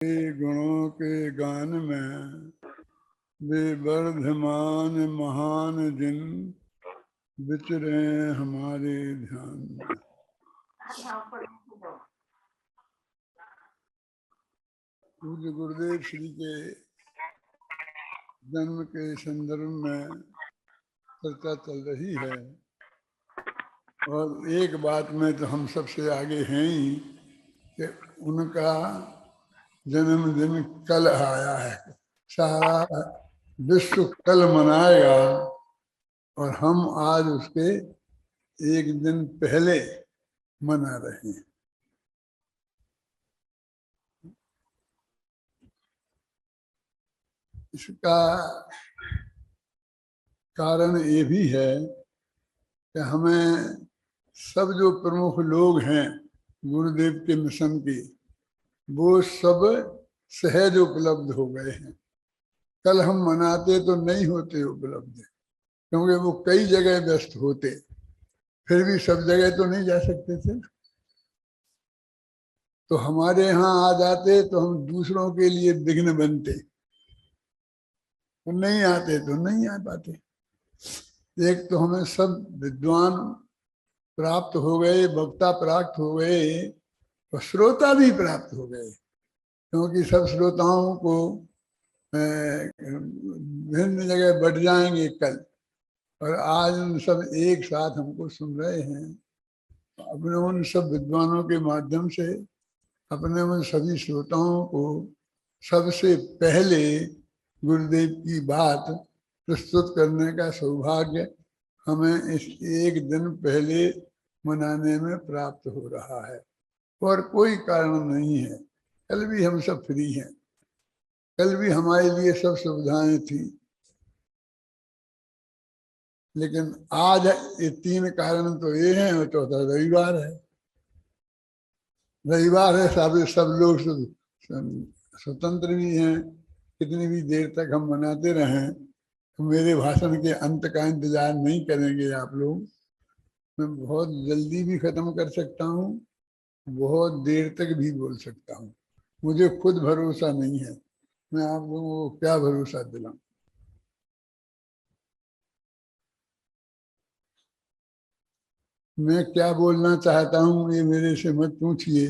गुणों के गान में वे वर्धमान महान जिन विचरे हमारे ध्यान में। पूज्य गुरुदेव श्री के जन्म के संदर्भ में चर्चा चल रही है और एक बात में तो हम सबसे आगे हैं ही कि उनका जन्मदिन कल आया है। सारा विश्व कल मनाएगा और हम आज उसके एक दिन पहले मना रहे हैं। इसका कारण ये भी है कि हमें सब जो प्रमुख लोग हैं गुरुदेव के मिशन के, वो सब सहज उपलब्ध हो गए हैं। कल हम मनाते तो नहीं होते उपलब्ध, क्योंकि वो कई जगह व्यस्त होते, फिर भी सब जगह तो नहीं जा सकते थे। तो हमारे यहाँ आ जाते तो हम दूसरों के लिए विघ्न बनते, वो नहीं आते तो नहीं आ पाते। एक तो हमें सब विद्वान प्राप्त हो गए, वक्ता प्राप्त हो गए और श्रोता भी प्राप्त हो गए, क्योंकि सब श्रोताओं को विभिन्न जगह बढ़ जाएंगे कल, और आज उन सब एक साथ हमको सुन रहे हैं। अपने उन सब विद्वानों के माध्यम से अपने उन सभी श्रोताओं को सबसे पहले गुरुदेव की बात प्रस्तुत करने का सौभाग्य हमें इस एक दिन पहले मनाने में प्राप्त हो रहा है, और कोई कारण नहीं है। कल भी हम सब फ्री हैं, कल भी हमारे लिए सब सुविधाएं थी, लेकिन आज ये तीन कारण तो ये हैं, और चौथा रविवार है। रविवार है, सब लोग स्वतंत्र भी हैं। कितनी भी देर तक हम मनाते रहें तो मेरे भाषण के अंत का इंतजार नहीं करेंगे आप लोग। मैं बहुत जल्दी भी खत्म कर सकता हूँ, बहुत देर तक भी बोल सकता हूँ। मुझे खुद भरोसा नहीं है, मैं आप लोगों को क्या भरोसा दिलाऊं। मैं क्या बोलना चाहता हूँ ये मेरे से मत पूछिए,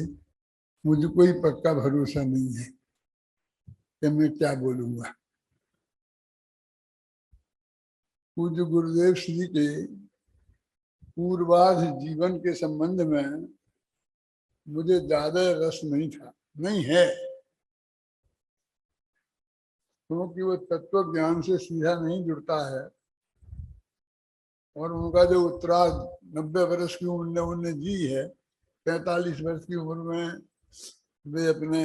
मुझे कोई पक्का भरोसा नहीं है कि मैं क्या बोलूंगा। पूज्य गुरुदेव श्री के पूर्वाध जीवन के संबंध में मुझे ज्यादा रस नहीं था, नहीं है, क्योंकि वो तत्व ज्ञान से सीधा नहीं जुड़ता है। और उनका जो उत्तरार्ध 90 वर्ष की उम्र उन्होंने जी है, 45 वर्ष की उम्र में वे अपने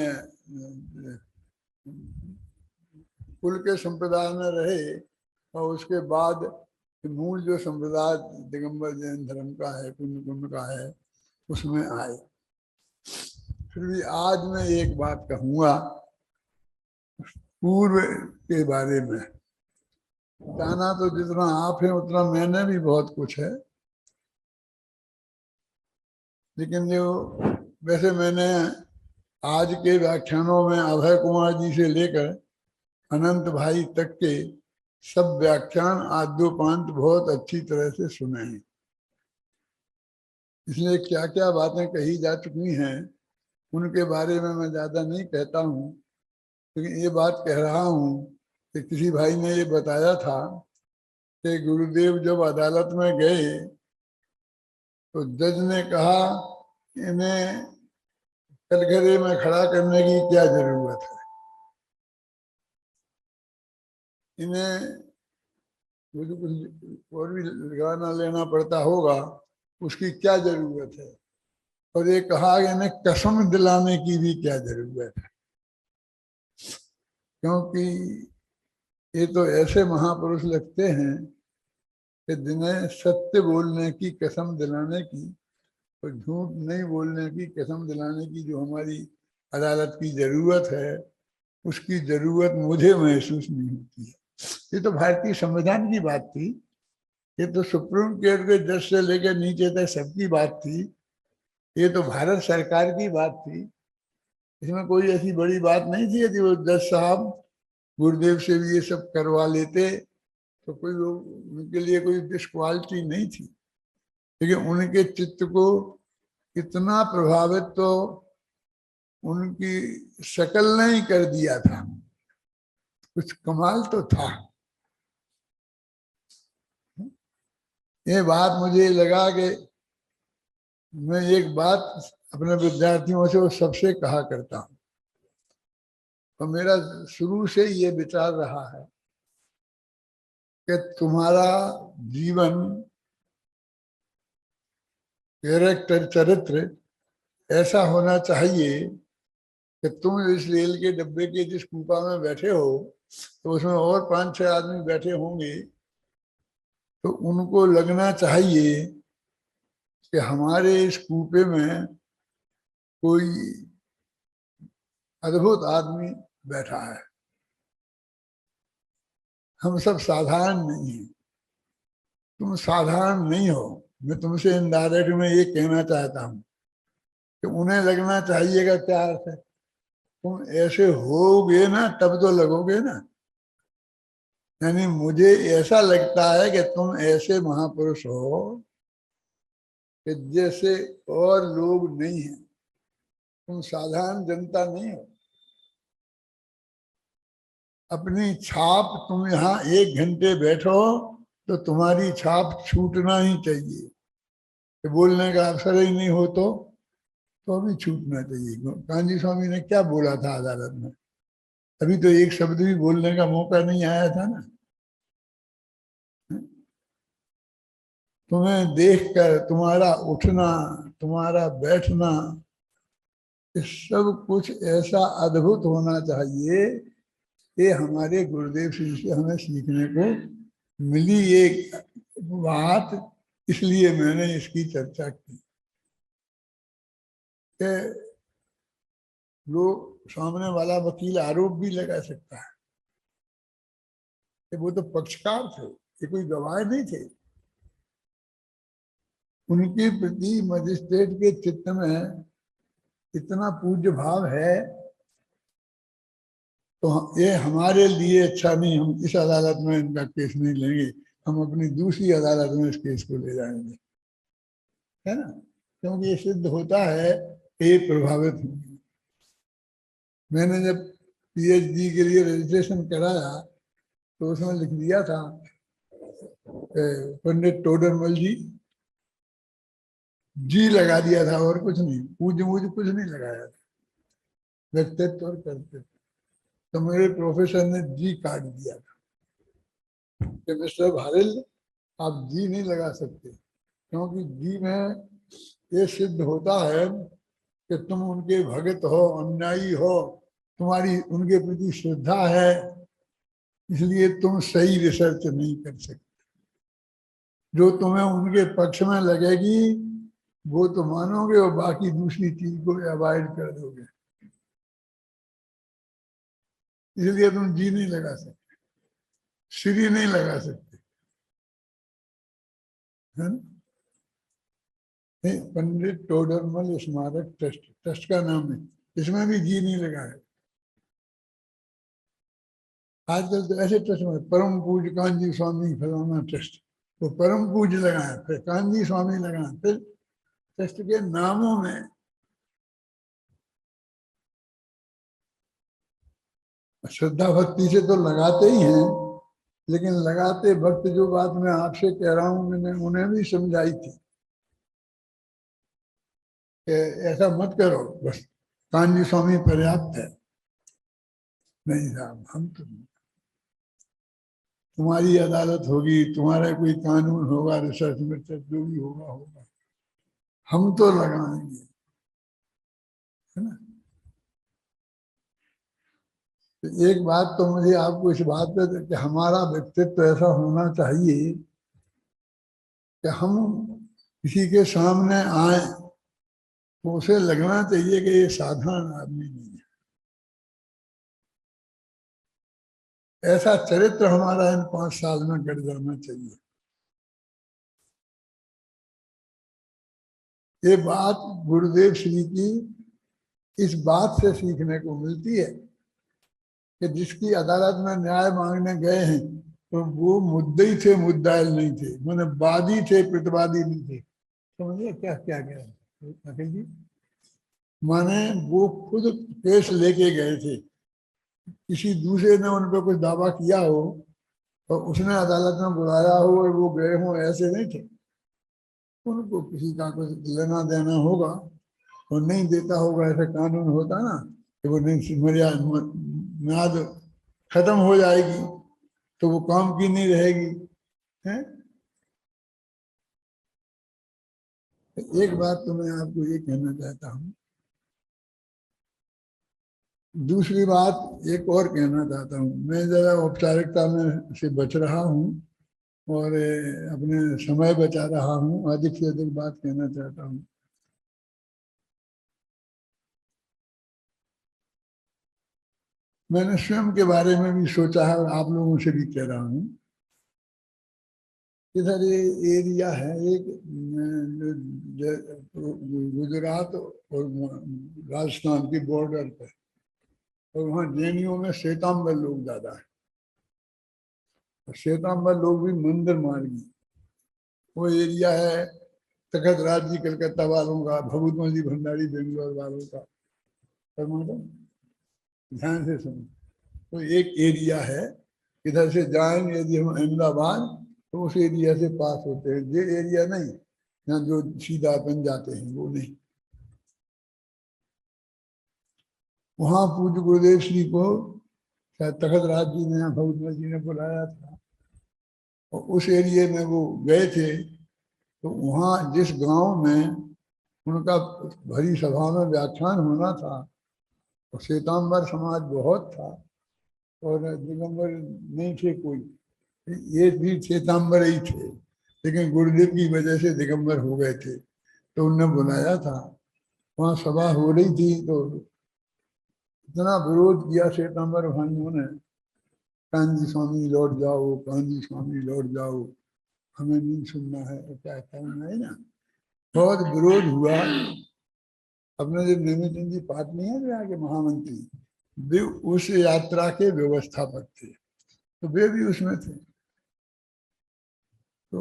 कुल के संप्रदाय में रहे, और उसके बाद मूल जो संप्रदाय दिगंबर जैन धर्म का है, कुंभ का है, उसमें आए। फिर भी आज मैं एक बात कहूंगा पूर्व के बारे में। जाना तो जितना आप हैं उतना मैंने भी बहुत कुछ है, लेकिन जो वैसे मैंने आज के व्याख्यानों में अभय कुमार जी से लेकर अनंत भाई तक के सब व्याख्यान आद्योपांत बहुत अच्छी तरह से सुने हैं। इसलिए क्या क्या बातें कही जा चुकी हैं उनके बारे में मैं ज्यादा नहीं कहता हूँ, लेकिन ये बात कह रहा हूँ कि किसी भाई ने ये बताया था कि गुरुदेव जब अदालत में गए तो जज ने कहा इन्हें कटघरे में खड़ा करने की क्या जरूरत है, इन्हें मुझे कुछ और भी लगाना लेना पड़ता होगा, उसकी क्या जरूरत है। और ये कहा कि इन्हें कसम दिलाने की भी क्या जरूरत है, क्योंकि ये तो ऐसे महापुरुष लगते हैं कि जिन्हें सत्य बोलने की कसम दिलाने की और झूठ नहीं बोलने की कसम दिलाने की जो हमारी अदालत की जरूरत है, उसकी जरूरत मुझे महसूस नहीं होती है। ये तो भारतीय संविधान की बात थी, ये तो सुप्रीम कोर्ट के जज से लेकर नीचे तक सबकी बात थी, ये तो भारत सरकार की बात थी। इसमें कोई ऐसी बड़ी बात नहीं थी। यदि वो जज साहब गुरुदेव से भी ये सब करवा लेते तो कोई उनके लिए कोई डिस्क्वालिटी नहीं थी। लेकिन उनके चित्त को इतना प्रभावित तो उनकी शक्ल ने ही कर दिया था। कुछ कमाल तो था। ये बात मुझे लगा कि मैं एक बात अपने विद्यार्थियों से वो सबसे कहा करता हूँ, तो मेरा शुरू से ये विचार रहा है कि तुम्हारा जीवन, कैरेक्टर, चरित्र ऐसा होना चाहिए कि तुम इस रेल के डब्बे के जिस कूपा में बैठे हो तो उसमें और 5-6 आदमी बैठे होंगे, तो उनको लगना चाहिए कि हमारे इस कूपे में कोई अद्भुत आदमी बैठा है। हम सब साधारण नहीं हैं। तुम साधारण नहीं हो। मैं तुमसे इनडायरेक्ट में ये कहना चाहता हूँ कि उन्हें लगना चाहिएगा। क्या अर्थ है? तुम ऐसे होगे ना तब तो लगोगे ना। यानी मुझे ऐसा लगता है कि तुम ऐसे महापुरुष हो कि जैसे और लोग नहीं हैं। तुम साधारण जनता नहीं हो। अपनी छाप, तुम यहाँ 1 घंटे बैठो तो तुम्हारी छाप छूटना ही चाहिए। कि बोलने का अवसर ही नहीं हो तो भी छूटना चाहिए। कांजी स्वामी ने क्या बोला था अदालत में? अभी तो एक शब्द भी बोलने का मौका नहीं आया था ना। तुम्हें देखकर तुम्हारा उठना, तुम्हारा बैठना, इस सब कुछ ऐसा अद्भुत होना चाहिए। ये हमारे गुरुदेव से हमें सीखने को मिली एक बात, इसलिए मैंने इसकी चर्चा की। कि लोग, सामने वाला वकील आरोप भी लगा सकता है कि वो तो पक्षकार थे, ये कोई गवाह नहीं थे। उनके प्रति मजिस्ट्रेट के चित्त में इतना पूज्य भाव है तो ये हमारे लिए अच्छा नहीं। हम इस अदालत में इनका केस नहीं लेंगे, हम अपनी दूसरी अदालत में इस केस को ले जाएंगे, है ना। क्योंकि ये सिद्ध होता है कि ये प्रभावित होंगे। मैंने जब पीएचडी के लिए रजिस्ट्रेशन कराया तो उसमें लिख दिया था पंडित टोडरमल जी लगा दिया था, और कुछ नहीं। पूज्य मुझे कुछ नहीं लगाया था, व्यक्तित्व और कर्तव्य। तो मेरे प्रोफेसर ने जी काट दिया था कि मिस्टर भारिल, आप जी नहीं लगा सकते, क्योंकि जी में ये सिद्ध होता है कि तुम उनके भगत हो, अनुयायी हो, तुम्हारी उनके प्रति श्रद्धा है, इसलिए तुम सही रिसर्च नहीं कर सकते। जो तुम्हें उनके पक्ष में लगेगी वो तो मानोगे और बाकी दूसरी चीज को अवॉइड कर दोगे। इसलिए तुम जी नहीं लगा सकते, श्री नहीं लगा सकते, है ना। पंडित टोडरमल स्मारक ट्रस्ट, ट्रस्ट का नाम है, इसमें भी जी नहीं लगा है। आजकल तो ऐसे ट्रस्ट में परम पूज्य कांजी स्वामी फलाना ट्रस्ट, तो परम पूज्य लगाए, फिर कांजी स्वामी लगाए, फिर ट्रस्ट के नामों में श्रद्धा भक्ति से तो लगाते ही हैं। लेकिन लगाते वक्त जो बात मैं आपसे कह रहा हूं, मैंने उन्हें भी समझाई थी कि ऐसा मत करो, बस कांजी स्वामी पर्याप्त है। नहीं साहब, हम तो नहीं। तुम्हारी अदालत होगी, तुम्हारा कोई कानून होगा, रिसर्च विसर्च जो भी होगा होगा, हम तो लगाएंगे, है ना। तो एक बात तो मुझे आपको इस बात पे कि हमारा व्यक्तित्व ऐसा होना चाहिए कि हम किसी के सामने आए तो उसे लगना चाहिए कि ये साधारण आदमी नहीं है। ऐसा चरित्र हमारा इन 5 साल में गढ़ जाना चाहिए। ये बात गुरुदेव श्री की इस बात से सीखने को मिलती है कि जिसकी अदालत में न्याय मांगने गए हैं तो वो मुद्दई थे, मुद्दाइल नहीं थे, माने वादी थे, प्रतिवादी नहीं थे। समझिए क्या क्या कह रहे हैं अखिल जी? माने वो खुद केस लेके गए थे, किसी दूसरे ने उन पर कुछ दावा किया हो और उसने अदालत में बुलाया हो और वो गए हो, ऐसे नहीं थे। उनको किसी का कुछ लेना देना होगा और नहीं देता होगा, ऐसा कानून होता ना कि वो नहीं मियाद खत्म हो जाएगी तो वो काम की नहीं रहेगी है। एक बात तो मैं आपको ये कहना चाहता हूँ, दूसरी बात एक और कहना चाहता हूँ। मैं जरा औपचारिकता में से बच रहा हूँ और अपने समय बचा रहा हूँ, अधिक से अधिक बात कहना चाहता हूँ। मैंने स्वयं के बारे में भी सोचा है और आप लोगों से भी कह रहा हूँ। इधर ये एरिया है एक गुजरात और राजस्थान की बॉर्डर पे, और वहाँ जैनियों में श्वेतांबर लोग ज्यादा है। श्वेतांबर लोग भी मंदिर मार्गी, वो एरिया है तखत राज जी कलकत्ता वालों का, भगवत जी भंडारी बेंगलोर वालों का। ध्यान से सुनो, तो एक एरिया है, इधर से जाएंगे यदि हम अहमदाबाद तो उस एरिया से पास होते हैं। ये एरिया नहीं यहाँ जो सीधा अपन जाते हैं वो नहीं। वहां पूज्य गुरुदेव श्री को शायद तखत राज जी ने, भगवत जी ने बुलाया था और उस एरिया में वो गए थे। तो वहाँ जिस गांव में उनका भरी सभा में व्याख्यान होना था, और श्वेतांबर समाज बहुत था और दिगंबर नहीं थे कोई, ये भी श्वेतांबर ही थे, लेकिन गुरुदेव की वजह से दिगंबर हो गए थे। तो उनने बुलाया था, वहाँ सभा हो रही थी, तो इतना विरोध किया श्वेतांबर भाइयों ने, कांजी स्वामी लौट जाओ, कांजी स्वामी लौट जाओ, हमें नहीं सुनना है, क्या करना है ना। बहुत विरोध हुआ। अपने जो नेमिचंद जी पाटनी है यहाँ के महामंत्री, वे उस यात्रा के व्यवस्थापक थे, तो वे भी उसमें थे। तो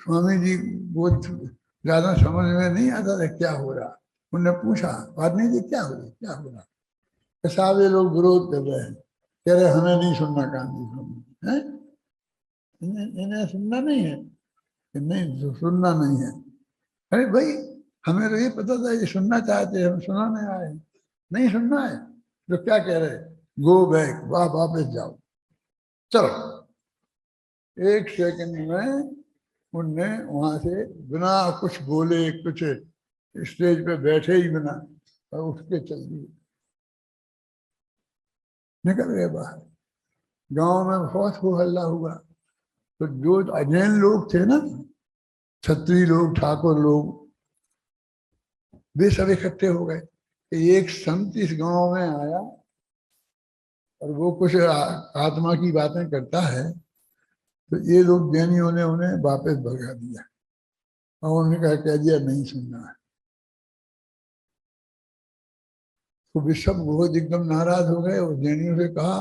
स्वामी जी वो ज्यादा समझ में नहीं आता था क्या हो रहा। उन्होंने पूछा, पाटनी जी क्या हो रहा, क्या हो रहा? साहब ये लोग विरोध कर रहे हैं, कह रहे हमें नहीं सुनना कांजी स्वामी है, इन्हें सुनना नहीं है, नहीं सुनना नहीं है। अरे भाई हमें तो ये पता था ये सुनना चाहते हैं, हम सुनाने आए, नहीं सुनना है तो क्या कह रहे, गो बैक, वापस जाओ, चलो। एक सेकंड में उनने वहां से बिना कुछ बोले, कुछ स्टेज पे बैठे ही बिना, और उठ के चल दिए, निकल गए बाहर। गांव में बहुत हो हल्ला हुआ। तो जो अजैन लोग थे ना, छत्री लोग, ठाकुर लोग, वे सब इकट्ठे हो गए कि एक संत इस गांव में आया और वो कुछ आत्मा की बातें करता है, तो ये लोग जैनियों ने उन्हें वापस भगा दिया और उन्होंने कह दिया नहीं सुनना है। तो वे सब बहुत एकदम नाराज हो गए और जैनियों से कहा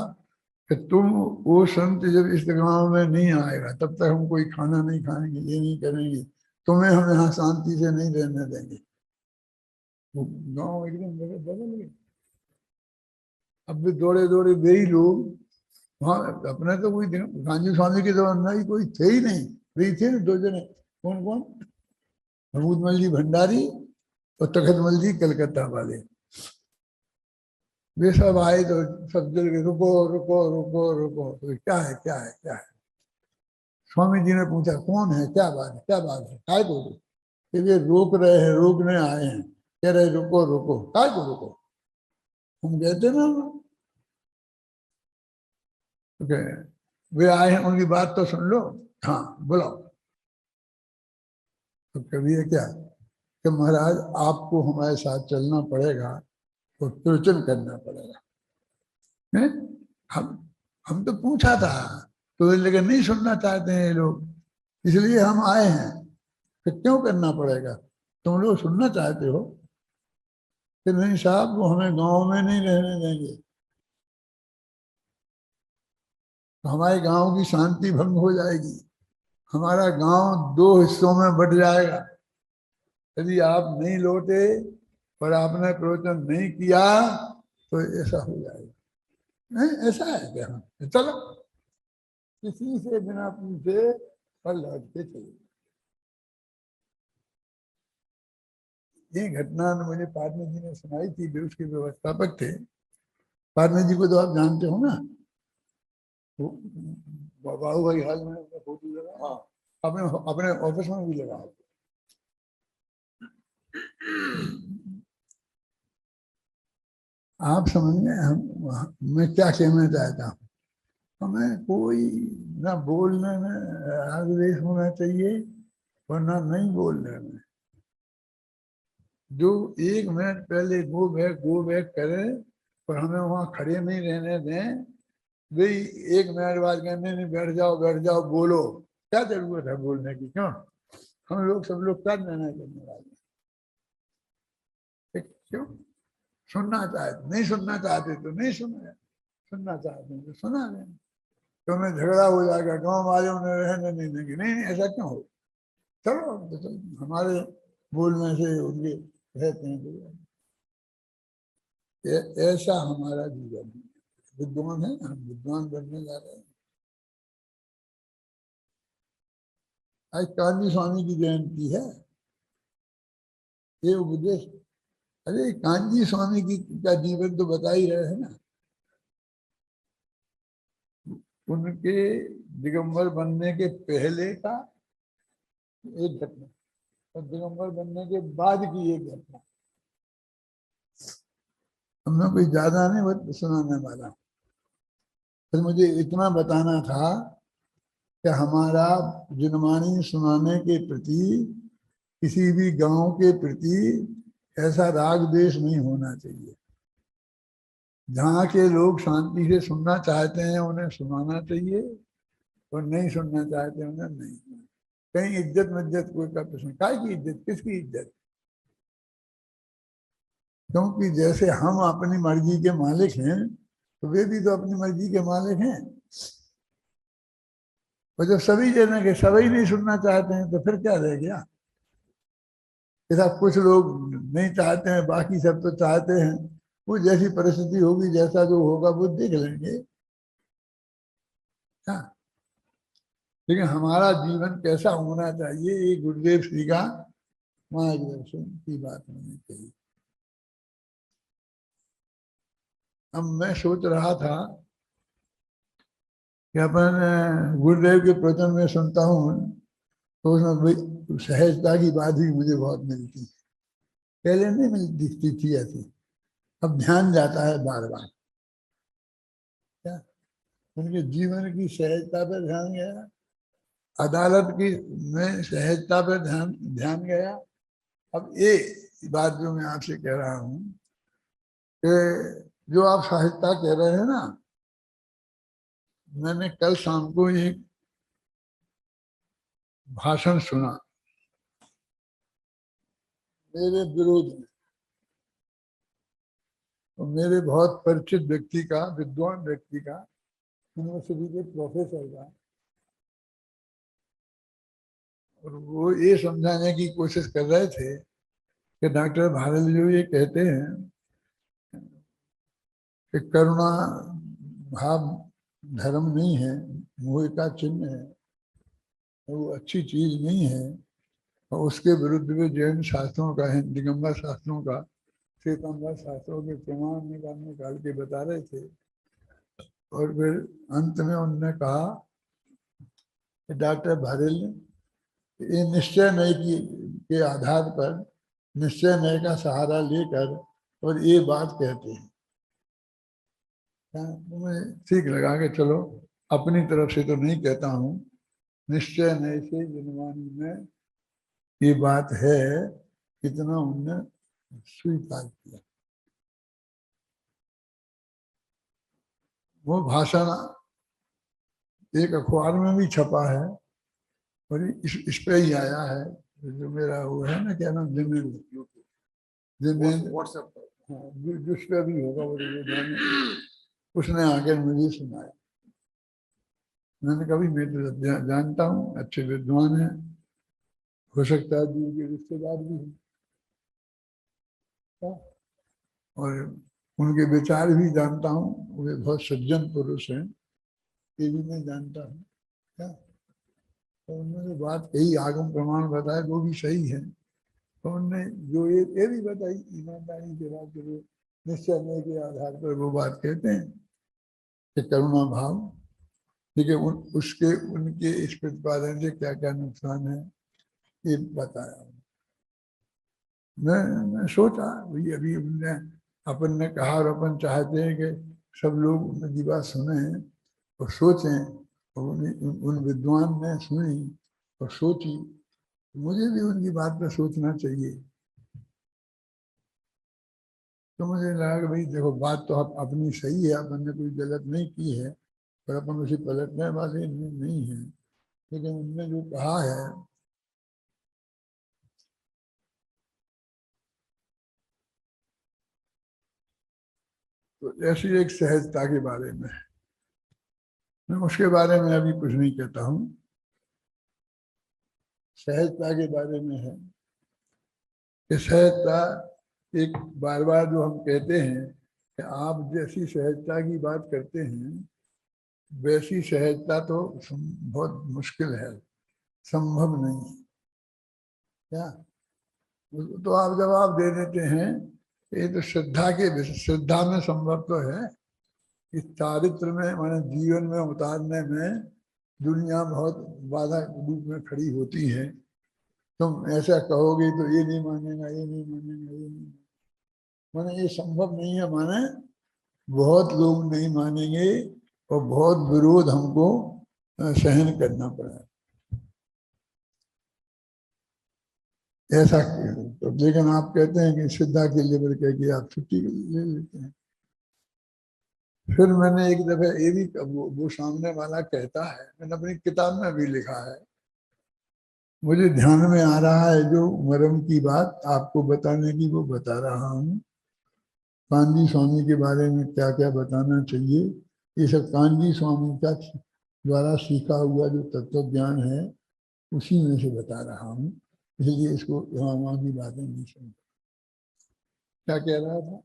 कि तुम वो संत जब इस गांव में नहीं आएगा तब तक हम कोई खाना नहीं खाएंगे, ये नहीं करेंगे, तुम्हें हम यहाँ शांति से नहीं रहने देंगे। वो गांव एकदम बदल गए। अब भी दौड़े दौड़े वे ही लोग वहां, अपने तो कोई गांधी स्वामी के तो अंदर ही कोई थे ही नहीं, वे थे ना दो जने, कौन कौन, महमूद जी भंडारी और तखत जी कलकत्ता वाले। वे सब आए तो सब जल के रुको रुको रुको रुको, तो क्या है क्या है क्या है। स्वामी जी ने पूछा कौन है, क्या बात है, क्या बात है, काय को कि वे रोक रहे हैं, रोकने आए हैं, कह रहे रुको रुको, काय को रुको, हम कहते ना। ओके, वे आए हैं, उनकी बात तो सुन लो, हाँ बुलाओ। तो कभी है क्या कि महाराज आपको हमारे साथ चलना पड़ेगा और प्रवचन करना पड़ेगा। है? हम तो पूछा था तो लेकिन नहीं सुनना चाहते हैं ये लोग, इसलिए हम आए हैं, तो क्यों करना पड़ेगा, तुम लोग सुनना चाहते हो कि नहीं साहब वो हमें गांव में नहीं रहने देंगे, तो हमारे गांव की शांति भंग हो जाएगी, हमारा गांव दो हिस्सों में बट जाएगा। यदि आप नहीं लौटे और आपने प्रवचन नहीं किया तो ऐसा हो जाएगा। नहीं ऐसा है क्या? चलो किसी से बिना पूछे और लौट के चले। ये घटना मुझे पाटनी जी ने सुनाई थी, वे उसके व्यवस्थापक थे। पाटनी जी को तो आप जानते हो ना, बाबू भाई हाल में फोटो लगा, हाँ अपने अपने ऑफिस में भी लगा। आप समझिए मैं क्या कहना चाहता हूँ। हमें कोई ना बोलने में आग्रह होना चाहिए और ना नहीं बोलने में। जो 1 मिनट पहले गो बैक करे और हमें वहां खड़े नहीं रहने दें, वे 1 मिनट बाद कहने नहीं बैठ जाओ बोलो। क्या जरूरत है बोलने की? क्यों? हम लोग सब लोग क्या निर्णय करने वाले? क्यों? सुनना चाहते नहीं, सुनना चाहते तो नहीं सुना, सुनना चाहते हैं तो सुना दें। तो हमें झगड़ा हो जाएगा, गाँव वालों ने रहने नहीं देंगे। नहीं नहीं ऐसा क्यों हो? चलो हमारे बोलने से उनके रहते हैं। ऐसा हमारा जीवन है। विद्वान है, हम विद्वान बनने जा रहे हैं। आज कांजी स्वामी की जयंती है, ये उपदेश। अरे कांजी स्वामी की का जीवन तो बता ही रहे हैं ना। उनके दिगंबर बनने के पहले का एक घटना और दिगंबर बनने के बाद की एक घटना। हमने कोई ज्यादा नहीं सुनाने वाला, फिर मुझे इतना बताना था कि हमारा जुनमानी सुनाने के प्रति, किसी भी गांव के प्रति ऐसा राग द्वेष नहीं होना चाहिए। जहाँ के लोग शांति से सुनना चाहते हैं उन्हें सुनाना चाहिए, और नहीं सुनना चाहते उन्हें नहीं। कहीं इज्जत मज्जत कोई का प्रश्न, काय की इज्जत, किसकी इज्जत? क्योंकि जैसे हम अपनी मर्जी के मालिक हैं तो वे भी तो अपनी मर्जी के मालिक हैं। और जब सभी जने के सभी नहीं सुनना चाहते हैं तो फिर क्या रह गया? ऐसा कुछ लोग नहीं चाहते हैं, बाकी सब तो चाहते हैं। वो जैसी परिस्थिति होगी, जैसा जो होगा वो देख लेंगे। हाँ, लेकिन हमारा जीवन कैसा होना चाहिए, ये गुरुदेव श्री का मार्गदर्शन की बात होनी चाहिए। अब मैं सोच रहा था कि अपन गुरुदेव के प्रवचन में सुनता हूँ तो उसमें सहजता की बात भी मुझे बहुत मिलती है। पहले नहीं मिलती थी ऐसी, अब ध्यान जाता है बार बार। क्या उनके जीवन की सहजता पर ध्यान गया, अदालत की में सहजता पर ध्यान ध्यान गया। अब ये बात जो मैं आपसे कह रहा हूँ कि जो आप सहजता कह रहे हैं ना, मैंने कल शाम को एक भाषण सुना मेरे विरोध में, तो मेरे बहुत परिचित व्यक्ति का, विद्वान व्यक्ति का, यूनिवर्सिटी के प्रोफेसर का। और वो ये समझाने की कोशिश कर रहे थे कि डॉक्टर भारत जो ये कहते हैं कि करुणा भाव धर्म नहीं है, मोह का चिन्ह है, वो अच्छी चीज नहीं है, और उसके विरुद्ध में जैन शास्त्रों का है, दिगंबर शास्त्रों का, श्वेतांबर शास्त्रों के प्रमाण निकाल के बता रहे थे। और फिर अंत में उन्होंने कहा कि डॉक्टर भारेल ने ये निश्चय नय के आधार पर, निश्चय नय का सहारा लेकर और ये बात कहते हैं। तुम्हें ठीक लगा कि चलो अपनी तरफ से तो नहीं कहता हूँ, निश्चय नय से जुनवानी में ये बात है, कितना उनने स्वीकार किया। वो भाषण एक अखबार में भी छपा है और इस पे ही आया है, जो मेरा वो है ना, क्या नाम, व्हाट्सएप पर। हाँ, जिसका भी होगा वो विद्वान, उसने आकर मुझे सुनाया। मैंने कहा भाई मैं तो जानता हूँ, अच्छे विद्वान है, हो सकता है दूर के रिश्तेदार भी हैं, और उनके विचार भी जानता हूँ, वे बहुत सज्जन पुरुष हैं, ये भी मैं जानता हूँ। क्या तो उन्होंने बात कही, आगम प्रमाण बताए, वो भी सही है। तो उन्होंने जो ये भी बताई ईमानदारी के बाद, वो निश्चय के आधार पर वो बात कहते हैं कि करुणा भाव, ठीक है, उसके उनके इस प्रतिपादन से क्या क्या नुकसान है ये बताया। मैं सोचा भाई अभी उनने, अपन ने कहा और अपन चाहते हैं कि सब लोग उनकी बात सुने और सोचें, और उन विद्वान ने सुनी और सोची, मुझे भी उनकी बात पर सोचना चाहिए। तो मुझे लगा कि भाई देखो, बात तो अब अपनी सही है, अपन ने कोई गलत नहीं की है, पर अपन उसे पलटने वाले नहीं है। लेकिन उनने जो कहा है, तो ऐसी एक सहजता के बारे में, मैं उसके बारे में अभी कुछ नहीं कहता हूँ। सहजता के बारे में है कि सहजता, एक बार बार जो हम कहते हैं कि आप जैसी सहजता की बात करते हैं, वैसी सहजता तो बहुत मुश्किल है, संभव नहीं है। क्या तो आप जवाब दे देते हैं, ये तो श्रद्धा के, श्रद्धा में संभव तो है, इस चारित्र में माने जीवन में उतारने में दुनिया बहुत बाधा रूप में खड़ी होती है। तुम ऐसा कहोगे तो ये नहीं मानेगा, ये नहीं मानेगा, ये नहीं माने, ये संभव नहीं है। माने बहुत लोग नहीं मानेंगे और बहुत विरोध हमको सहन करना पड़ा, ऐसा। तो लेकिन आप कहते हैं कि श्रद्धा के लेवल कह के आप छुट्टी ले लेते हैं। फिर मैंने एक दफे ये भी, वो सामने वाला कहता है, मैंने अपनी किताब में भी लिखा है, मुझे ध्यान में आ रहा है जो मरम की बात आपको बताने की, वो बता रहा हूँ। कांजी स्वामी के बारे में क्या क्या बताना चाहिए, ये सब कांजी स्वामी का द्वारा सीखा हुआ जो तत्व ज्ञान है, उसी में से बता रहा हूँ। इसलिए इसको यहाँ वहाँ की बातें नहीं सुन। क्या कह रहा था?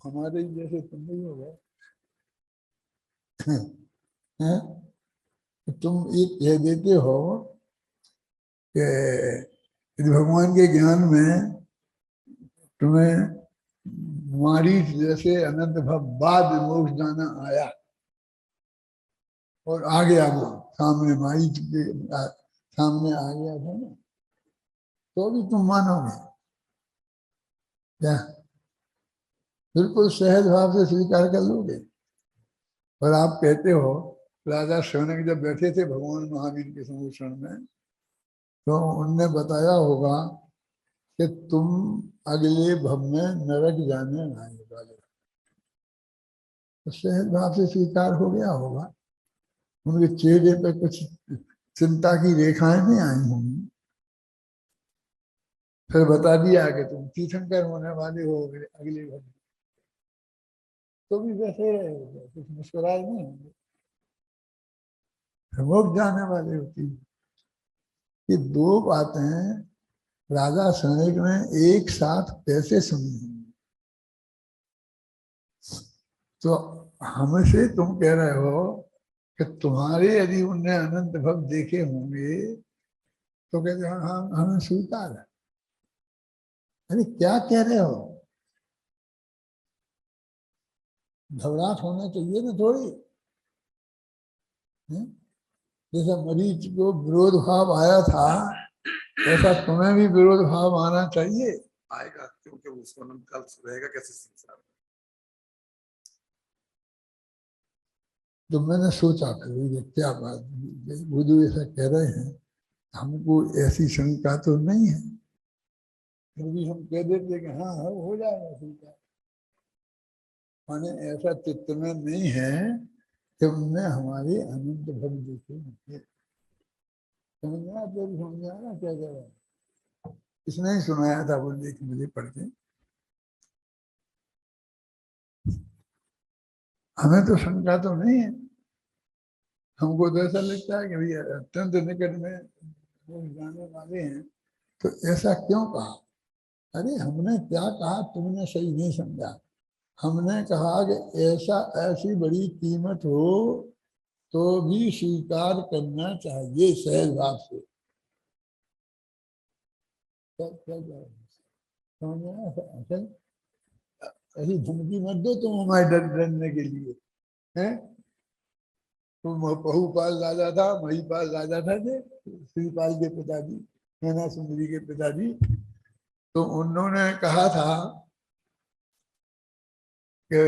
हमारे जैसे तुम नहीं हो गए हैं? तुम ये कह देते हो कि यदि भगवान के ज्ञान में तुम्हें मारीच जैसे अनंत भव बाद मोक्ष जाना आया, और आ गया वो सामने, मारीच के सामने आ गया था ना, तो भी तुम मानोगे क्या? बिल्कुल सहज भाव से स्वीकार कर लोगे। और आप कहते हो राजा शौनक जब बैठे थे भगवान महावीर के सम्मुखीन में, तो उनने बताया होगा कि तुम अगले भव में नरक जाने वाले, तो सहज भाव से स्वीकार हो गया होगा। उनके चेहरे पे कुछ चिंता की रेखाएं नहीं आई होंगी। फिर बता दिया कि तुम तीर्थंकर होने वाले हो अगले भव, तो भी वैसे रहेगा, कुछ मुस्कुराए नहीं होंगे, प्रमुख जाने वाले होती। ये दो बातें राजा सैनिक ने एक साथ कैसे सुनी? तो हमसे तुम कह रहे हो कि तुम्हारे यदि उनने अनंत भव देखे होंगे, तो कहते हाँ हाँ हमें स्वीकार है। अरे क्या कह रहे हो? घबराहट होना चाहिए ना थोड़ी, है? जैसा मरीज को विरोध भाव आया था, ऐसा तुम्हें भी विरोध भाव आना चाहिए। आएगा, क्योंकि उसको अनंत काल रहेगा कैसे संसार। तो मैंने सोचा फिर क्या बात, वो जो ऐसा कह रहे हैं, हमको ऐसी शंका तो नहीं है, फिर भी हम कह देते कि हाँ हाँ हो जाएगा स्वीकार। माने ऐसा चित्त में नहीं है कि उनने हमारे अनंत भव देखे। समझ में आता है? समझ में आ रहा क्या कह रहा है? इसने ही सुनाया था, वो देख मुझे पढ़ के। हमें तो शंका तो नहीं है, हमको तो ऐसा लगता है कि भैया अत्यंत निकट में लोग जाने वाले हैं, तो ऐसा क्यों कहा? अरे हमने क्या कहा, तुमने सही नहीं समझा। हमने कहा कि ऐसा, ऐसी बड़ी कीमत हो तो भी स्वीकार करना चाहिए सहज भाव से। समझ में आया? असल ऐसी धमकी मत दो तुम हमारे डरने के लिए, हैं? तुम बहुपाल राजा था, महिपाल राजा था थे, श्रीपाल के पिताजी, मैना सुंदरी के पिताजी। तो उन्होंने कहा था कि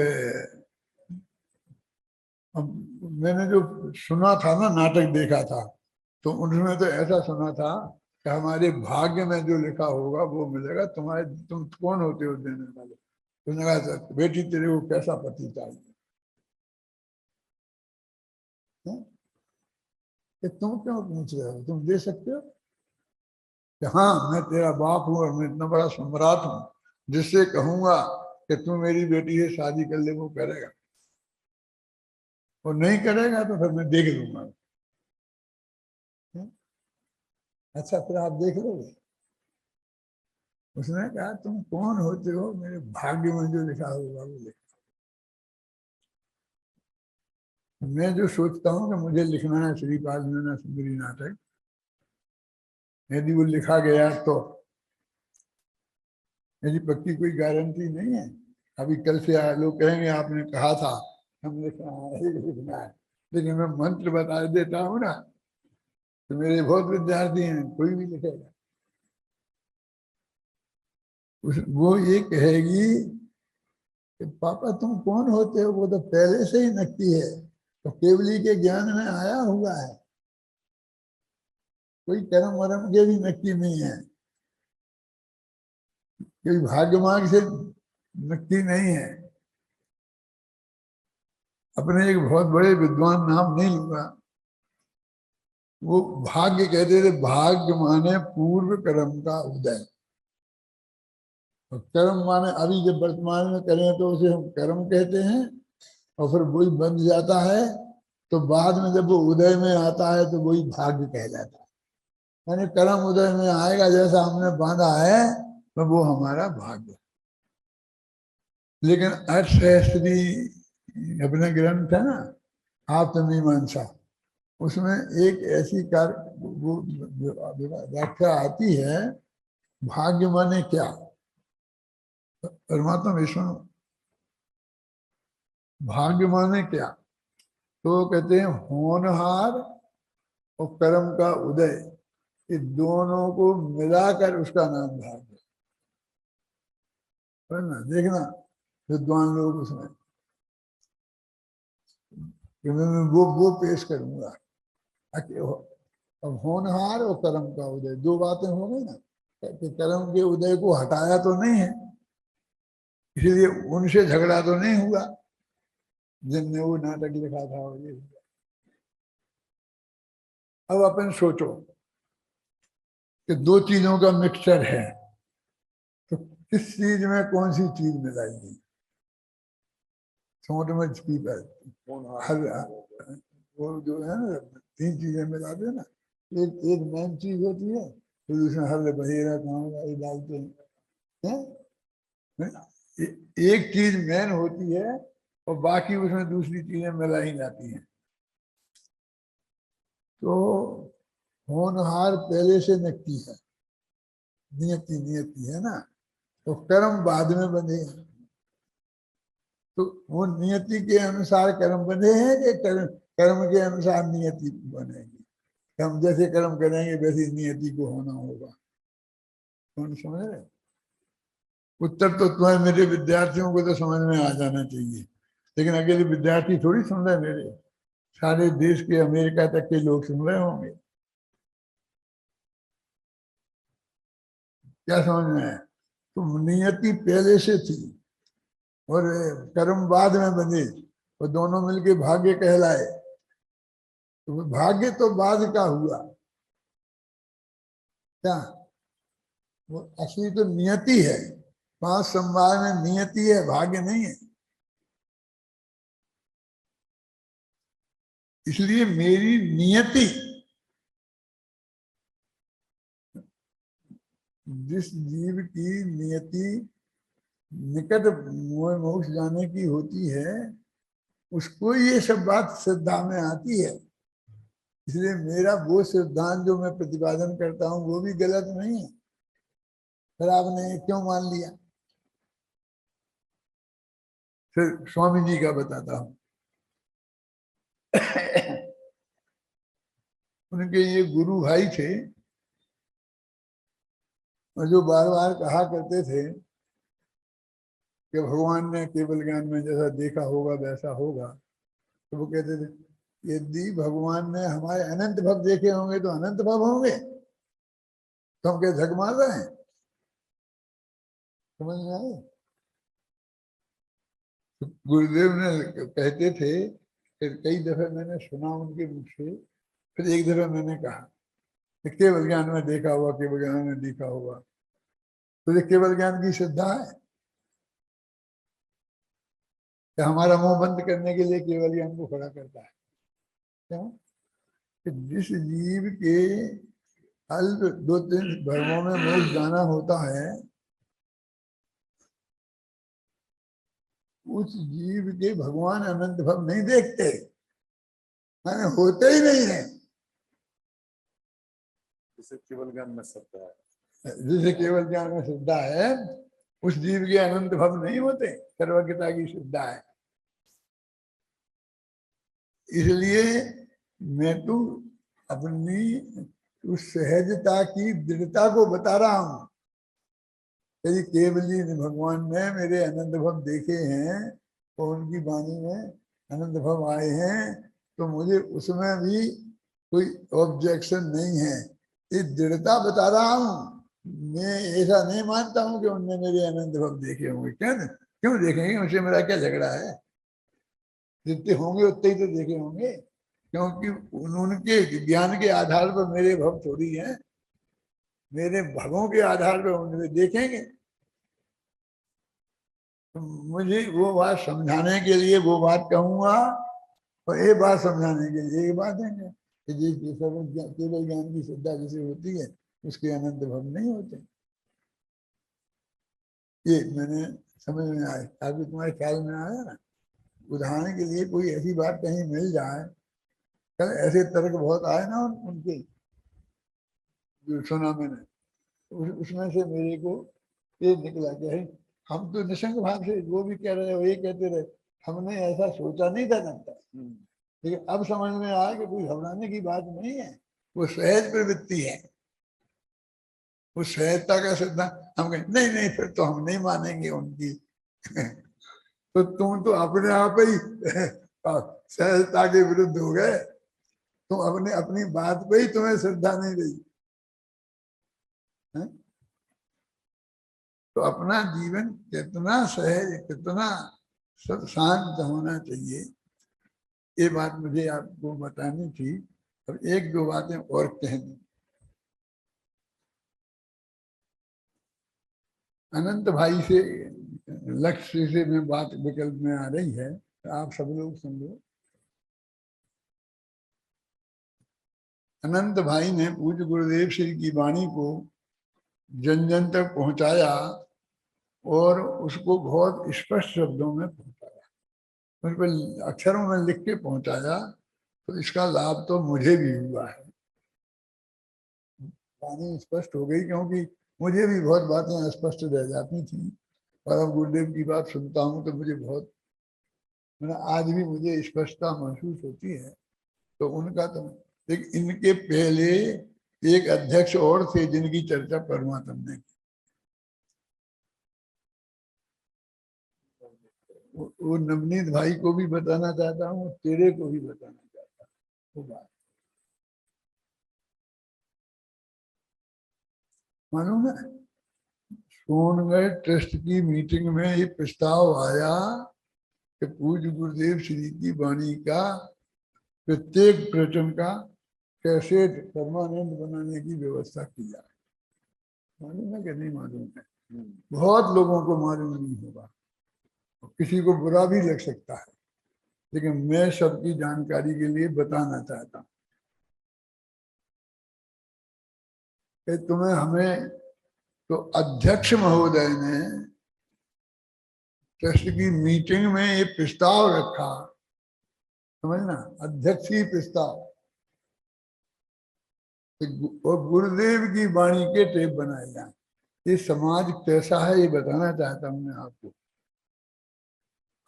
मैंने जो सुना था ना, नाटक देखा था, तो उन्होंने तो ऐसा सुना था कि हमारे भाग्य में जो लिखा होगा वो मिलेगा, तुम्हारे, तुम कौन होते हो देने वाले? तुमने कहा बेटी तेरे को कैसा पति चाहिए, कि तुम क्यों पूछ रहे हो, तुम दे सकते हो? कि हाँ मैं तेरा बाप हूँ और मैं इतना बड़ा सम्राट हूँ, जिससे कहूंगा कि तू मेरी बेटी से शादी कर ले वो करेगा, और नहीं करेगा तो फिर मैं देख लूंगा। अच्छा फिर आप देख लोगे? उसने कहा तुम कौन होते हो, मेरे भाग्य में जो लिखा होगा वो लिखा। मैं जो सोचता हूँ कि मुझे लिखना है श्रीपाल मैना सुंदरी नाटक, यदि वो लिखा गया तो मेरी पक्की कोई गारंटी नहीं है। अभी कल से लोग कहेंगे आपने कहा था, हम लिखना है, लेकिन मैं मंत्र बता देता हूँ ना, तो मेरे बहुत विद्यार्थी हैं, कोई भी लिखेगा। वो ये कहेगी कि पापा तुम कौन होते हो, वो तो पहले से ही नक्की है, तो केवली के ज्ञान में आया हुआ है, कोई कर्म वर्म के भी नक्की नहीं है, कोई भाग्य मार्ग से नक्की नहीं है। अपने एक बहुत बड़े विद्वान, नाम नहीं लूंगा, वो भाग्य कहते थे, भाग्य माने पूर्व कर्म का उदय, और कर्म माने अभी जब वर्तमान में करें तो उसे हम कर्म कहते हैं, और फिर वही बन जाता है, तो बाद में जब वो उदय में आता है तो वही भाग्य कहलाता है। यानी कर्म उदय में आएगा, जैसा हमने बांधा है तो वो हमारा भाग्य। लेकिन अर्थशास्त्री अपने ग्रंथ है ना आत्ममीमांसा, उसमें एक ऐसी वो व्याख्या आती है, भाग्य माने क्या? परमात्मा विष्णु, भाग्य माने क्या? तो कहते हैं होनहार और कर्म का उदय, ये दोनों को मिलाकर उसका नाम भाग्य है ना। देखना विद्वान लोग उसमें, मैं वो पेश करूंगा। अब होनहार और कर्म का उदय, दो बातें हो गई ना, कि कर्म के उदय को हटाया तो नहीं है, इसलिए उनसे झगड़ा तो नहीं हुआ जिनने वो नाटक लिखा था। और ये अब अपन सोचो कि दो चीजों का मिक्सचर है, तो किस चीज में कौन सी चीज मिलाएगी? छोट में हर वो जो है ना, तीन चीजें मिला दे ना, एक एक मेन चीज होती है, फिर उसमें हर बहेरा कहाँ डालते हैं, एक चीज मेन होती है और बाकी उसमें दूसरी चीजें मिलाई जाती हैं। तो होनहार पहले से नक्की है, नियति नियति है ना, तो कर्म बाद में बंधे हैं, तो वो नियति के अनुसार कर्म बंधे हैं कि कर्म के अनुसार नियति बनेगी? हम जैसे कर्म करेंगे वैसी नियति को होना होगा। कौन समझ रहे? उत्तर तो तुम्हें मेरे विद्यार्थियों को तो समझ में आ जाना चाहिए, लेकिन अकेले विद्यार्थी थोड़ी सुन रहे मेरे, सारे देश के अमेरिका तक के लोग सुन रहे होंगे। क्या समझ में है? तो नियति पहले से थी और कर्म बाद में बने, और दोनों मिलके भाग्य कहलाए, तो भाग्य तो बाद का हुआ क्या? वो असली तो नियति है। 5 संभार में नियति है, भाग्य नहीं है। इसलिए मेरी नियति, जिस जीव की नियति निकट मोक्ष जाने की होती है, उसको ये सब बात श्रद्धा में आती है। इसलिए मेरा वो सिद्धांत जो मैं प्रतिपादन करता हूं वो भी गलत नहीं है। फिर आपने क्यों मान लिया? फिर स्वामी जी का बताता हूं। उनके ये गुरु भाई थे, और जो बार बार कहा करते थे कि भगवान ने केवल ज्ञान में जैसा देखा होगा वैसा होगा। तो वो कहते थे, यदि भगवान ने हमारे अनंत भव देखे होंगे तो अनंत भव होंगे, तो हम क्या झक मार रहे हैं? समझ में आए? तो गुरुदेव ने कहते थे, फिर कई दफे मैंने सुना उनके मुख से, फिर एक दफे मैंने कहा कि केवल ज्ञान में देखा हुआ, केवल ज्ञान में देखा हुआ। तो ये केवल ज्ञान की श्रद्धा है कि हमारा मुंह बंद करने के लिए केवल ज्ञान को खड़ा करता है? क्यों? कि जिस जीव के अल्प 2-3 भवों में मोक्ष जाना होता है, उस जीव के भगवान अनंत भव नहीं देखते, माने होते ही नहीं है। जिसे केवल ज्ञान में श्रद्धा है, जिसे केवल ज्ञान में श्रद्धा है, उस जीव के अनंत भव नहीं होते, सर्वज्ञता की श्रद्धा है। इसलिए मैं तो अपनी उस सहजता की दृढ़ता को बता रहा हूं। यदि केवली भगवान ने मेरे अनंत भव देखे हैं और उनकी वाणी में अनंत भव आए हैं, तो मुझे उसमें भी कोई ऑब्जेक्शन नहीं है। ये दृढ़ता बता रहा हूं। मैं ऐसा नहीं मानता हूं कि उनने मेरे अनंत भव देखे होंगे। क्यों देखेंगे? उनसे मेरा क्या झगड़ा है? जितने होंगे उतने ही तो देखे होंगे, क्योंकि उनके ज्ञान के आधार पर मेरे भव थोड़ी है। मेरे भवों के आधार पर उन्हें देखेंगे। तो मुझे वो बात समझाने के लिए वो बात कहूंगा, और ये बात समझाने के लिए ये बात है कि केवल ज्ञान की श्रद्धा जिसे होती है उसके अनंत भव नहीं होते। ये मैंने समझ में आया, अभी तुम्हारे ख्याल में आया ना। उदाहरण के लिए कोई ऐसी बात कहीं मिल जाए, कल ऐसे तर्क बहुत आए ना उनके, जो सुना मैंने, उसमें से मेरे को ये निकला कि हम तो निसंग भाव से वो भी कह रहे हो, ये कहते रहे, हमने ऐसा सोचा नहीं था तब तक। लेकिन अब समझ में आया कि कोई घबराने की बात नहीं है, वो सहज प्रवृत्ति है। वो सहजता का सिद्धांत हम कहें नहीं नहीं, फिर तो हम नहीं मानेंगे उनकी। तो तुम तो अपने आप ही सहजता के विरुद्ध हो गए। तुम अपने अपनी बात पे ही तुम्हें श्रद्धा नहीं रही है? तो अपना जीवन कितना सहज, कितना शांत होना चाहिए, ये बात मुझे आपको बतानी थी। और 1-2 बातें और कहनी। अनंत भाई से, लक्ष्य से में बात विकल्प में आ रही है, तो आप सब लोग समझो। अनंत भाई ने पूज्य गुरुदेव श्री की वाणी को जन जन तक पहुंचाया और उसको बहुत स्पष्ट शब्दों में पहुंचाया, उस पर अक्षरों में लिख के पहुंचाया। तो इसका लाभ तो मुझे भी हुआ है। वाणी स्पष्ट हो गई, क्योंकि मुझे भी बहुत बातें अस्पष्ट रह जाती थी, और अब गुरुदेव की बात सुनता हूँ तो मुझे बहुत, मतलब आज भी मुझे स्पष्टता महसूस होती है। तो उनका तो, लेकिन इनके पहले एक अध्यक्ष और थे जिनकी चर्चा परमात्मा ने की। वो नवनीत भाई को भी बताना चाहता हूँ, तेरे को भी बताना चाहता हूँ वो बात। मालूम है, सोनगढ़ ट्रस्ट की मीटिंग में ये प्रस्ताव आया कि पूज्य गुरुदेव श्री की वाणी का प्रत्येक प्रवचन का कैसेट परमानेंट बनाने की व्यवस्था की जाए। मालूम है कि नहीं मालूम है? बहुत लोगों को मालूम नहीं होगा, किसी को बुरा भी लग सकता है, लेकिन मैं सबकी जानकारी के लिए बताना चाहता हूँ कि तुम्हें हमें तो अध्यक्ष महोदय ने ट्रस्ट की मीटिंग में ये प्रस्ताव रखा, समझना, अध्यक्ष की प्रस्ताव, और गुरुदेव की वाणी के टेप बनाए जाए। ये समाज कैसा है ये बताना चाहता हूं मैं आपको।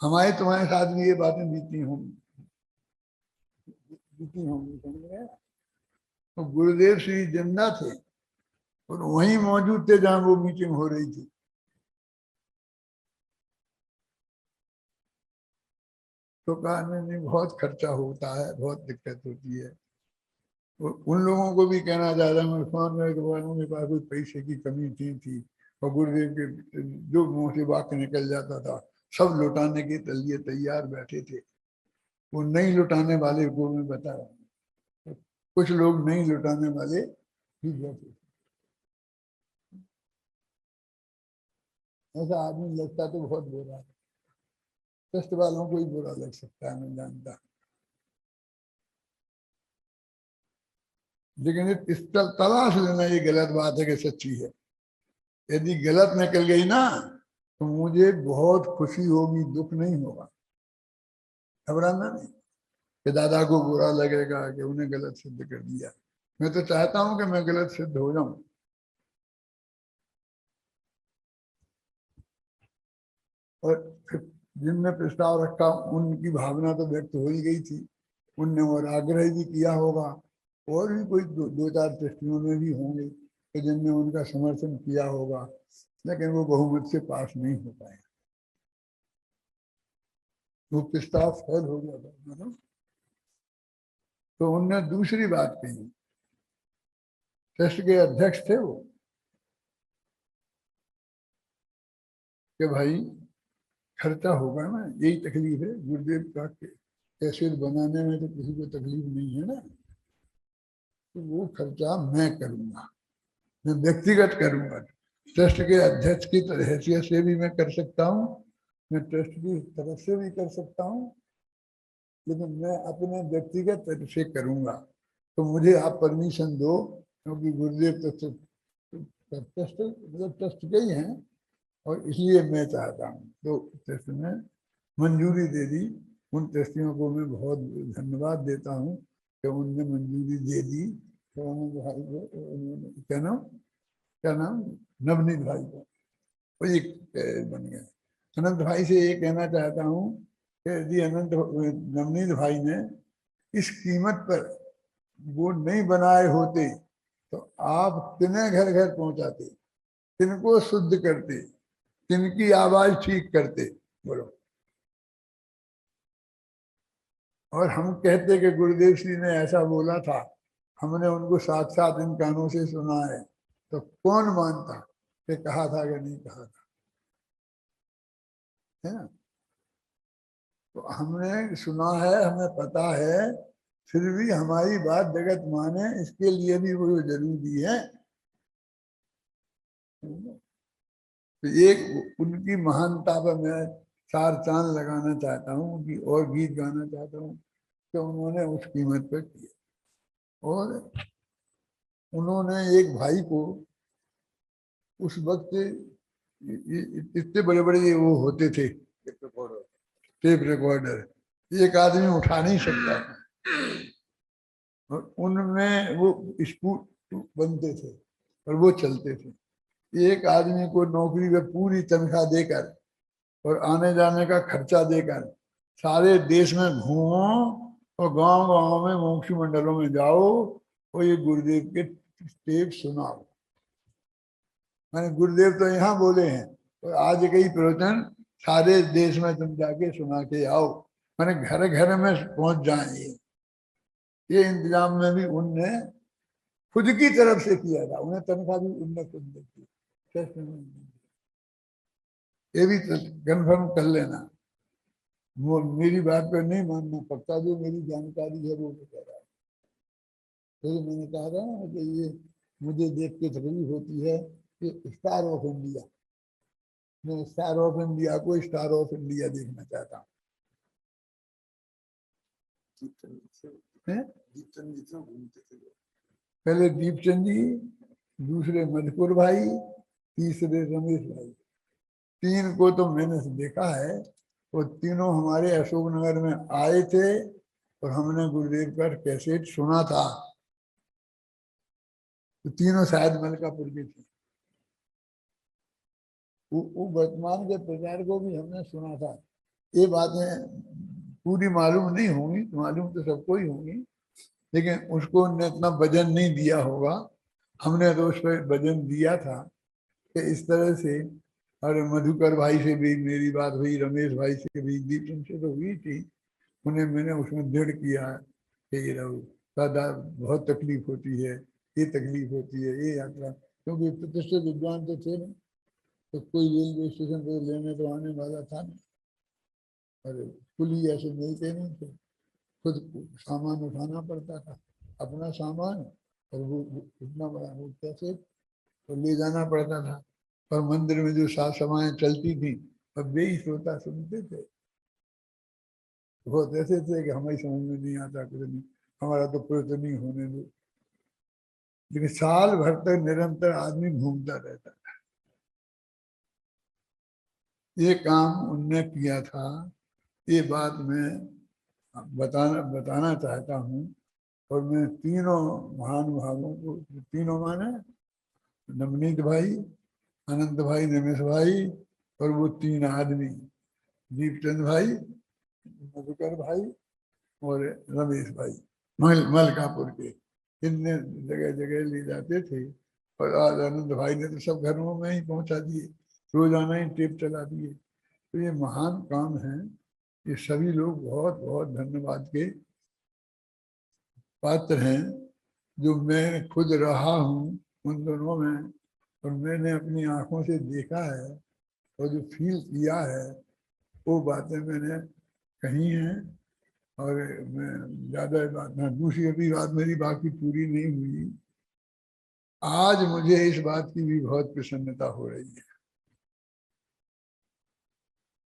हमारे तुम्हारे साथ भी ये बातें बीती होंगी, समझ रहे हैं? तो गुरुदेव श्री जिंदा थे और वहीं मौजूद थे जहां वो मीटिंग हो रही थी। तो कहा नहीं, बहुत खर्चा होता है, बहुत दिक्कत होती है। उन लोगों को भी कहना चाहता मैं फोन में के पास कोई पैसे की कमी थी और गुरुदेव के जो मुंह से वाक्य निकल जाता था सब लौटाने के लिए तैयार बैठे थे। वो नहीं लौटाने वाले को मैं बता रहा हूँ, कुछ लोग नहीं लौटाने वाले भी बैठे। ऐसा आदमी लगता तो बहुत बुरा है, ट्रस्ट वालों को ही बुरा लग सकता है, मैं जानता। लेकिन इस तलाश लेना ये गलत बात है कि सच्ची है। यदि गलत निकल गई ना तो मुझे बहुत खुशी होगी, दुख नहीं होगा। घबराना नहीं कि दादा को बुरा लगेगा कि उन्हें गलत सिद्ध कर दिया। मैं तो चाहता हूं कि मैं गलत सिद्ध हो जाऊं। और फिर जिनने प्रस्ताव रखा उनकी भावना तो व्यक्त हो ही गई थी, उनने और आग्रह भी किया होगा। और भी कोई दो चार ट्रस्टियों में भी होंगे कि जिनने उनका समर्थन किया होगा, लेकिन वो बहुमत से पास नहीं हो पाए। वो प्रस्ताव फेल हो गया था। तो उनने दूसरी बात कही, ट्रस्ट के अध्यक्ष थे वो, कि भाई खर्चा होगा ना, यही तकलीफ है गुरुदेव का कैसेट बनाने में, तो किसी को तकलीफ नहीं है ना, तो वो खर्चा मैं करूंगा, मैं व्यक्तिगत करूंगा। ट्रस्ट के अध्यक्ष की हैसियत से भी मैं कर सकता हूँ, मैं ट्रस्ट की तरफ से भी कर सकता हूँ, लेकिन मैं अपने व्यक्तिगत तरफ से करूंगा। तो मुझे आप परमिशन दो, क्योंकि गुरुदेव तो ट्रस्ट मतलब ट्रस्ट के ही हैं, और इसलिए मैं चाहता हूँ। तो ट्रस्ट ने मंजूरी दे दी। उन ट्रस्टियों को मैं बहुत धन्यवाद देता हूँ कि उनने मंजूरी दे दी। तो भाई को क्या नाम नवनीत भाई को, वो एक बन गया। अनंत भाई से ये कहना चाहता हूँ कि यदि नवनीत भाई ने इस कीमत पर वो नहीं बनाए होते तो आप किन्हें घर घर पहुंचाते, किनको शुद्ध करते, किनकी आवाज ठीक करते, बोलो। और हम कहते कि गुरुदेव श्री ने ऐसा बोला था, हमने उनको साथ साथ इन कानों से सुना है, तो कौन मानता कि कहा था कि नहीं कहा था, है ना? तो हमने सुना है, हमें पता है, फिर भी हमारी बात जगत माने इसके लिए भी वो जरूरी है। तो एक उनकी महानता पर मैं चार चांद लगाना चाहता हूँ कि और गीत गाना चाहता हूँ कि उन्होंने उस कीमत पर किया। और उन्होंने एक भाई को उस वक्त इतने बड़े बड़े वो होते थे टेप रिकॉर्डर, एक आदमी उठा नहीं सकता था, और उनमें वो स्पूट बनते थे और वो चलते थे। एक आदमी को नौकरी में पूरी तनख्वाह देकर और आने जाने का खर्चा देकर सारे देश में घूमो और गांव गांव में मोक्षी मंडलों में जाओ और ये गुरुदेव के टेप सुनाओ। मैंने गुरुदेव तो यहाँ बोले हैं और आज कई प्रवचन सारे देश में तुम जाके सुना के आओ, मैंने घर घर में पहुंच जाए। ये इंतजाम में भी उनने खुद की तरफ से किया था, उन्हें तनख्वाह भी उनने खुद दी। ये भी कन्फर्म कर लेना, वो मेरी बात पर नहीं मानना पड़ता, जो मेरी जानकारी है वो कह रहा है। तो मैंने कहा था ना कि ये मुझे देख के तकलीफ होती है ये स्टार ऑफ इंडिया, मैं स्टार ऑफ इंडिया को स्टार ऑफ इंडिया देखना चाहता हूँ। हैं? दीपचंद जी से घूमते थे वो। पहले दीपचंद जी, दूसरे मधुपुर भाई, तीसरे रमेश भाई। तीन को तो मैंने देखा है, वो तीनों हमारे अशोकनगर में आए थे और हमने गुरुदेव का कैसेट सुना था। तो तीनों शायद मलकापुर के थे। वो वर्तमान के प्रचार को भी हमने सुना था। ये बातें पूरी मालूम नहीं होंगी, मालूम तो सबको ही होंगी, लेकिन उसको ने इतना वजन नहीं दिया होगा। हमने तो उस पर वजन दिया था कि इस तरह से। और मधुकर भाई से भी मेरी बात हुई, रमेश भाई से भी, दीपचंद से तो हुई थी। उन्हें मैंने उसमें दृढ़ किया कि ये रहो दादा, बहुत तकलीफ होती है, ये तकलीफ होती है, ये यात्रा, क्योंकि प्रतिष्ठित विद्वान तो थे नहीं, तो कोई रेलवे स्टेशन पर लेने तो आने वाला था नहीं, और कुली ऐसे मिलते नहीं थे, खुद सामान उठाना पड़ता था, अपना सामान, और वो इतना बड़ा वो कैसे तो ले जाना पड़ता था। और मंदिर में जो सात सभाएं चलती थी, अब वे ही श्रोता सुनते थे। बहुत ऐसे थे कि हमें समझ में नहीं आता, कुछ नहीं, हमारा तो प्रयत्न नहीं होने दो। लेकिन साल भर तक निरंतर आदमी घूमता रहता था। ये काम उनने किया था, ये बात मैं बताना चाहता हूँ। और मैं तीनों महानुभावों को, तीनों माने नवनीत भाई, अनंत भाई, रमेश भाई, और वो तीन आदमी दीपचंद भाई, मधुकर भाई और रमेश भाई, मलकापुर के, इनने जगह जगह ले जाते थे। और आज आनंद भाई ने तो सब घरों में ही पहुंचा दिए, रोजाना ही टेप चला दिए। तो ये महान काम है। ये सभी लोग बहुत बहुत धन्यवाद के पात्र हैं, जो मैं खुद रहा हूँ उन दोनों में, और मैंने अपनी आंखों से देखा है और जो फील किया है, वो बातें मैंने कही हैं। और मैं ज़्यादा बात ना, दूसरी अभी बात मेरी बाकी पूरी नहीं हुई। आज मुझे इस बात की भी बहुत प्रसन्नता हो रही है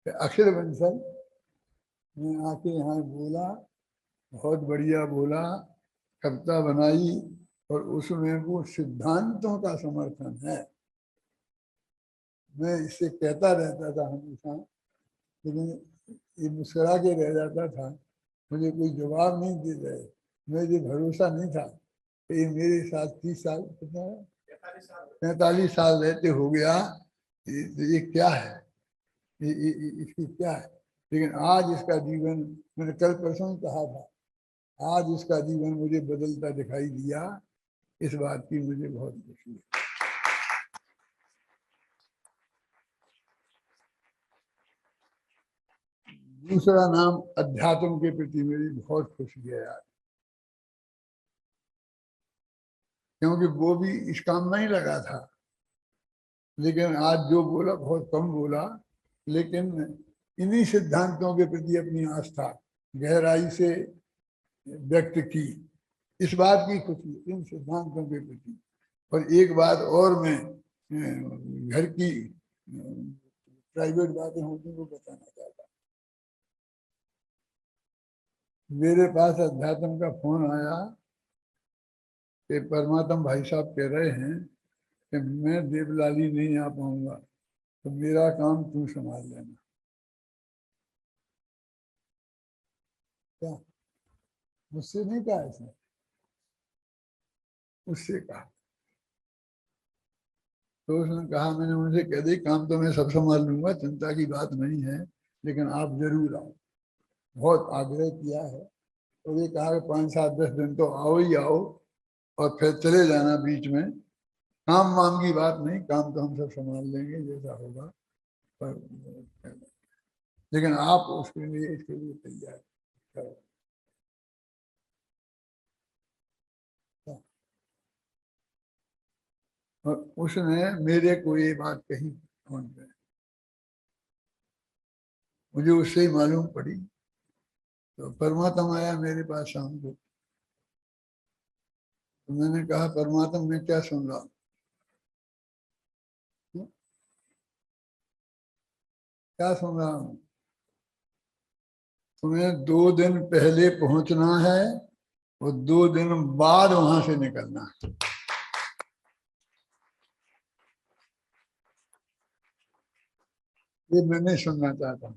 कि अखिल बंसल ने आके यहाँ बोला, बहुत बढ़िया बोला, कविता बनाई, और उसमें वो सिद्धांतों का समर्थन है। मैं इससे कहता रहता था हमेशा, लेकिन ये मुस्कुरा के रह जाता था, मुझे कोई जवाब नहीं दे रहे, मुझे भरोसा नहीं था कि ये मेरे साथ 30 साल, कितना है, 45 साल रहते हो गया, ये क्या है, इसकी क्या है। लेकिन आज इसका जीवन, मैंने कल परसों कहा था, आज इसका जीवन मुझे बदलता दिखाई दिया। इस बात की मुझे बहुत खुशी है। दूसरा नाम, अध्यात्म के प्रति मेरी बहुत खुशी है यार, क्योंकि वो भी इस काम में ही लगा था। लेकिन आज जो बोला बहुत कम बोला, लेकिन इन्हीं सिद्धांतों के प्रति अपनी आस्था गहराई से व्यक्त की। इस बात की खुशी इन सिद्धांतों के प्रति। और एक बात और मैं घर की प्राइवेट बातें होती वो बताना चाहता हूँ। मेरे पास अध्यात्म का फोन आया कि परमात्म भाई साहब कह रहे हैं कि मैं देवलाली नहीं आ पाऊंगा, तो मेरा काम तू संभाल लेना। क्या? मुझसे नहीं कहा इसने, उससे कहा। तो उसने कहा, मैंने उनसे कह दी, काम तो मैं सब संभाल लूंगा, चिंता की बात नहीं है, लेकिन आप जरूर आओ। बहुत आग्रह किया है, और ये कहा कि 5, 7, 10 दिन तो आओ ही आओ, और फिर चले जाना बीच में। काम वाम की बात नहीं, काम तो हम सब संभाल लेंगे जैसा होगा, पर लेकिन आप उसके लिए, इसके लिए तैयार करो। और उसने मेरे को ये बात कही फोन पे, मुझे उससे ही मालूम पड़ी। तो परमात्मा आया मेरे पास शाम को, तो मैंने कहा, परमात्मा मैं क्या सुन रहा हूँ? क्या सुन रहा हूं? तुम्हें 2 दिन पहले पहुंचना है और 2 दिन बाद वहां से निकलना है। ये मैं नहीं सुनना चाहता,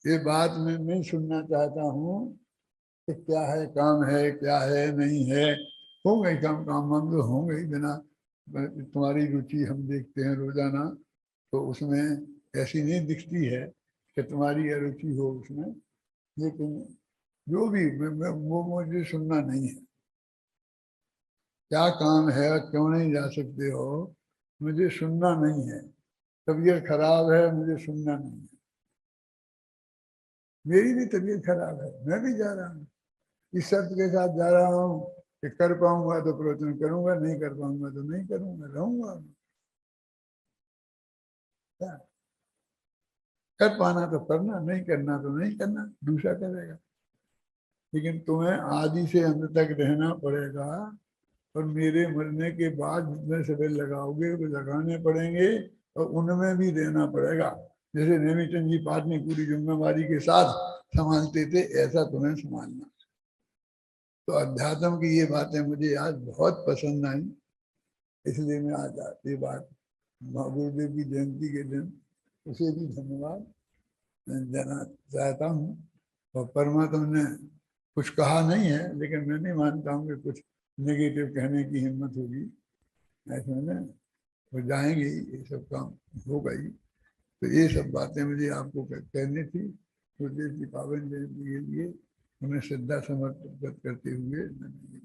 ये बात मैं नहीं सुनना चाहता हूँ कि क्या है काम है क्या है नहीं है। होंगे काम, काम वाम तो होंगे ही, बिना तुम्हारी रुचि हम देखते हैं रोजाना, तो उसमें ऐसी नहीं दिखती है कि तुम्हारी अरुचि हो उसमें। लेकिन जो भी वो मुझे सुनना नहीं है। क्या काम है, क्यों नहीं जा सकते हो, मुझे सुनना नहीं है। तबीयत खराब है, मुझे सुनना नहीं है। मेरी भी तबीयत खराब है, मैं भी जा रहा हूँ, इस शर्त के साथ जा रहा हूँ कि कर पाऊंगा तो प्रवचन करूंगा, नहीं कर पाऊंगा तो नहीं करूंगा, रहूंगा। क्या कर पाना तो करना, नहीं करना तो नहीं करना, दूसरा करेगा। लेकिन तुम्हें आदि से अंत तक रहना पड़ेगा, और मेरे मरने के बाद जितने सबेर लगाओगे वो लगाने पड़ेंगे, और उनमें भी देना पड़ेगा। जैसे नेमीचंद जी पाटनी पूरी जिम्मेवारी के साथ संभालते थे, ऐसा तुम्हें संभालना। तो अध्यात्म की ये बातें मुझे आज बहुत पसंद आई, इसलिए मैं आज ये बात गुरुदेव की जयंती के दिन उसे भी धन्यवाद देना चाहता हूँ। और परमात्मा ने कुछ कहा नहीं है, लेकिन मैं नहीं मानता हूँ कि कुछ नेगेटिव कहने की हिम्मत होगी ऐसे में। वो जाएंगे ही, ये सब काम होगा ही। तो ये सब बातें मुझे आपको कहनी थी गुरुदेव की पावन जयंती के लिए। उन्हें श्रद्धा समर्पित करते हुए मैंने